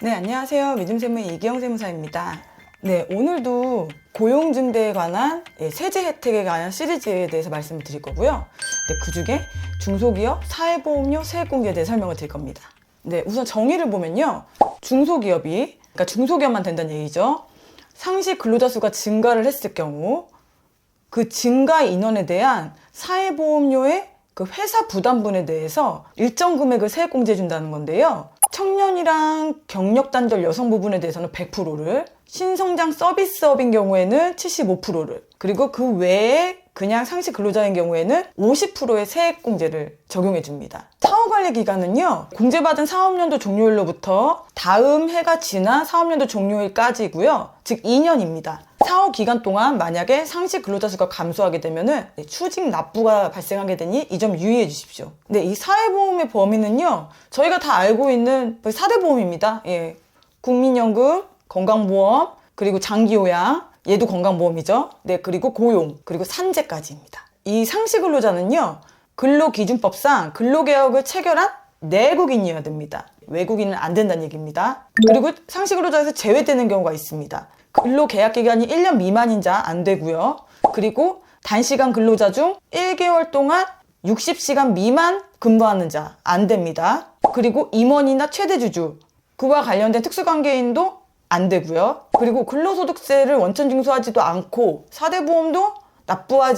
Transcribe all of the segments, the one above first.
네, 안녕하세요. 믿음세무의 이기영 세무사입니다. 네, 오늘도 고용증대에 관한 세제 혜택에 관한 시리즈에 대해서 말씀을 드릴 거고요. 네, 그 중에 중소기업 사회보험료 세액공개에 대해 설명을 드릴 겁니다. 네, 우선 정의를 보면요. 중소기업이, 그러니까 중소기업만 된다는 얘기죠. 상시 근로자 수가 증가를 했을 경우 그 증가 인원에 대한 사회보험료의 그 회사 부담분에 대해서 일정 금액을 세액공제해 준다는 건데요. 청년이랑 경력 단절 여성 부분에 대해서는 100%를, 신성장 서비스업인 경우에는 75%를, 그리고 그 외에 그냥 상시 근로자인 경우에는 50%의 세액공제를 적용해 줍니다. 사후관리 기간은요, 공제받은 사업연도 종료일로부터 다음 해가 지난 사업연도 종료일까지고요. 즉 2년입니다. 사후 기간 동안 만약에 상시 근로자 수가 감소하게 되면은 추징 납부가 발생하게 되니 이 점 유의해 주십시오. 네, 이 사회보험의 범위는요, 저희가 다 알고 있는 4대 보험입니다. 예, 국민연금, 건강보험, 그리고 장기요양, 얘도 건강보험이죠. 네, 그리고 고용, 그리고 산재까지입니다. 이 상시 근로자는요, 근로기준법상 근로계약을 체결한 내국인이어야 됩니다. 외국인은 안 된다는 얘기입니다. 그리고 상시 근로자에서 제외되는 경우가 있습니다. 근로계약 기간이 1년 미만인 자 안 되고요. 그리고 단시간 근로자 중 1개월 동안 60시간 미만 근무하는 자 안 됩니다. 그리고 임원이나 최대주주, 그와 관련된 특수관계인도 안 되고요. 그리고 근로소득세를 원천 징수하지도 않고 4대 보험도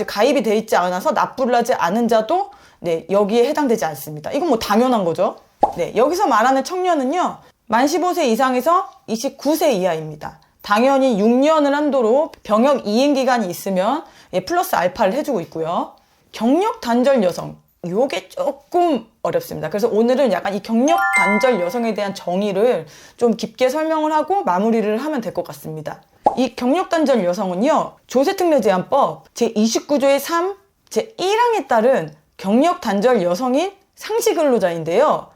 가입이 돼 있지 않아서 납부를 하지 않은 자도 네, 여기에 해당되지 않습니다. 이건 뭐 당연한 거죠. 네, 여기서 말하는 청년은요, 만 15세 이상에서 29세 이하입니다. 당연히 6년을 한도로 병역 이행 기간이 있으면 플러스 알파를 해주고 있고요. 경력 단절 여성, 요게 조금 어렵습니다. 그래서 오늘은 약간 이 경력 단절 여성에 대한 정의를 좀 깊게 설명을 하고 마무리를 하면 될 것 같습니다. 이 경력 단절 여성은요, 조세특례제한법 제29조의 3, 제1항에 따른 경력 단절 여성인 상시 근로자인데요.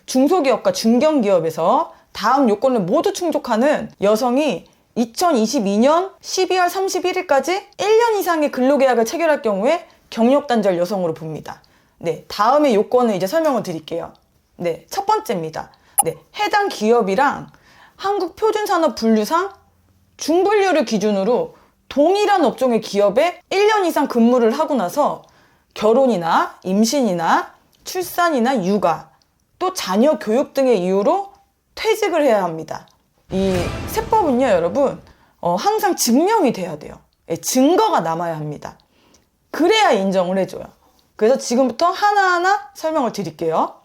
중소기업과 중견기업에서 다음 요건을 모두 충족하는 여성이 2022년 12월 31일까지 1년 이상의 근로계약을 체결할 경우에 경력 단절 여성으로 봅니다. 네, 다음의 요건을 이제 설명을 드릴게요. 네, 첫 번째입니다. 네, 해당 기업이랑 한국표준산업분류상 중분류를 기준으로 동일한 업종의 기업에 1년 이상 근무를 하고 나서 결혼이나 임신이나 출산이나 육아, 또 자녀 교육 등의 이유로 퇴직을 해야 합니다. 이 세법은요, 여러분, 항상 증명이 돼야 돼요. 예, 증거가 남아야 합니다. 그래야 인정을 해줘요. 그래서 지금부터 하나하나 설명을 드릴게요.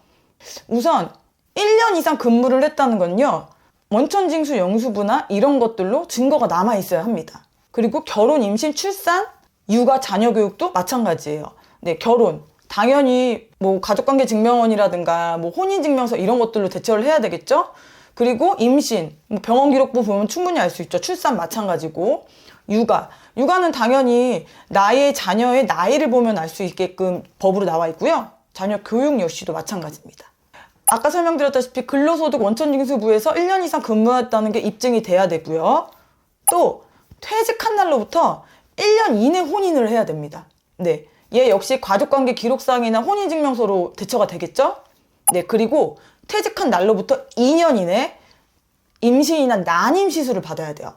우선 1년 이상 근무를 했다는 건요, 원천징수 영수부나 이런 것들로 증거가 남아 있어야 합니다. 그리고 결혼, 임신, 출산, 육아, 자녀 교육도 마찬가지예요. 네, 결혼. 당연히 뭐 가족관계 증명원이라든가 뭐 혼인증명서 이런 것들로 대처를 해야 되겠죠? 그리고 임신, 뭐 병원 기록부 보면 충분히 알 수 있죠. 출산 마찬가지고. 육아는 당연히 자녀의 나이를 보면 알 수 있게끔 법으로 나와 있고요. 자녀 교육 역시도 마찬가지입니다. 아까 설명드렸다시피 근로소득 원천징수부에서 1년 이상 근무했다는 게 입증이 돼야 되고요. 또 퇴직한 날로부터 1년 이내 혼인을 해야 됩니다. 네, 얘 역시 가족관계 기록상이나 혼인증명서로 대처가 되겠죠? 네, 그리고 퇴직한 날로부터 2년 이내 임신이나 난임 시술을 받아야 돼요.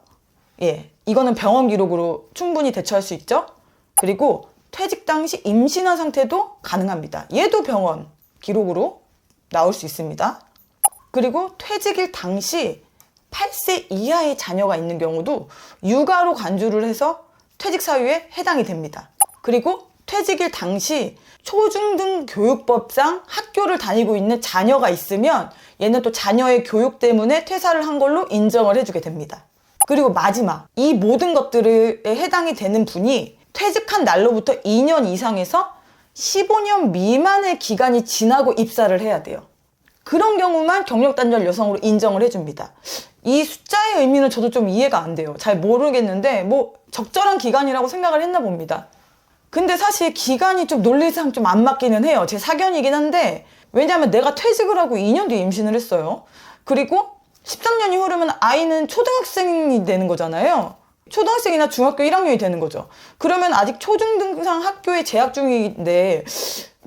예, 이거는 병원 기록으로 충분히 대처할 수 있죠? 그리고 퇴직 당시 임신한 상태도 가능합니다. 얘도 병원 기록으로 나올 수 있습니다. 그리고 퇴직일 당시 8세 이하의 자녀가 있는 경우도 육아로 간주를 해서 퇴직 사유에 해당이 됩니다. 그리고 퇴직일 당시 초중등 교육법상 학교를 다니고 있는 자녀가 있으면 얘는 또 자녀의 교육 때문에 퇴사를 한 걸로 인정을 해주게 됩니다. 그리고 마지막, 이 모든 것들에 해당이 되는 분이 퇴직한 날로부터 2년 이상에서 15년 미만의 기간이 지나고 입사를 해야 돼요. 그런 경우만 경력 단절 여성으로 인정을 해줍니다. 이 숫자의 의미는 저도 좀 이해가 안 돼요. 잘 모르겠는데 뭐 적절한 기간이라고 생각을 했나 봅니다. 근데 사실 기간이 좀 논리상 좀 안 맞기는 해요. 제 사견이긴 한데, 왜냐하면 내가 퇴직을 하고 2년 뒤에 임신을 했어요. 그리고 13년이 흐르면 아이는 초등학생이 되는 거잖아요. 초등학생이나 중학교 1학년이 되는 거죠. 그러면 아직 초중등상 학교에 재학 중인데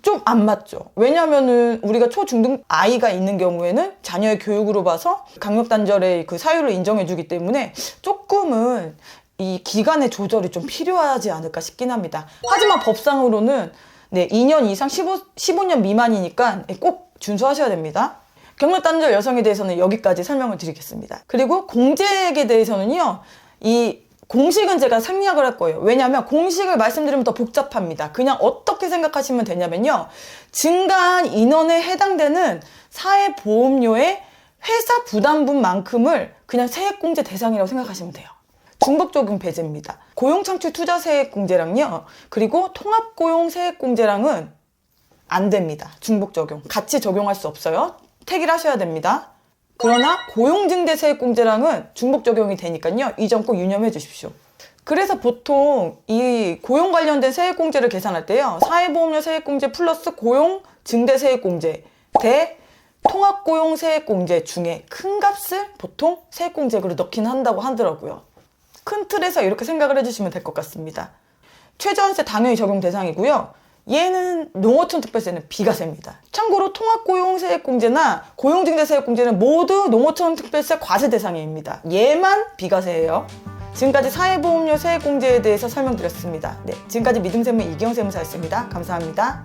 좀 안 맞죠. 왜냐하면은 우리가 초중등 아이가 있는 경우에는 자녀의 교육으로 봐서 강력단절의 그 사유를 인정해주기 때문에 조금은 이 기간의 조절이 좀 필요하지 않을까 싶긴 합니다. 하지만 법상으로는 네, 2년 이상 15년 미만이니까 꼭 준수하셔야 됩니다. 경력단절 여성에 대해서는 여기까지 설명을 드리겠습니다. 그리고 공제액에 대해서는요, 이 공식은 제가 생략을 할 거예요. 왜냐하면 공식을 말씀드리면 더 복잡합니다. 그냥 어떻게 생각하시면 되냐면요, 증가한 인원에 해당되는 사회보험료의 회사 부담분만큼을 그냥 세액공제 대상이라고 생각하시면 돼요. 중복적용 배제입니다. 고용창출투자세액공제랑요, 그리고 통합고용세액공제랑은 안 됩니다. 중복적용. 같이 적용할 수 없어요. 택일 하셔야 됩니다. 그러나 고용증대세액공제랑은 중복적용이 되니까요, 이 점 꼭 유념해 주십시오. 그래서 보통 이 고용 관련된 세액공제를 계산할 때요, 사회보험료 세액공제 플러스 고용증대세액공제 대 통합고용세액공제 중에 큰 값을 보통 세액공제액으로 넣긴 한다고 하더라고요. 큰 틀에서 이렇게 생각을 해주시면 될 것 같습니다. 최저한세 당연히 적용 대상이고요. 얘는 농어촌 특별세는 비과세입니다. 참고로 통합고용세액공제나 고용증대세액공제는 모두 농어촌 특별세 과세 대상입니다. 얘만 비과세예요. 지금까지 사회보험료 세액공제에 대해서 설명드렸습니다. 네, 지금까지 믿음세무 이기영 세무사였습니다. 감사합니다.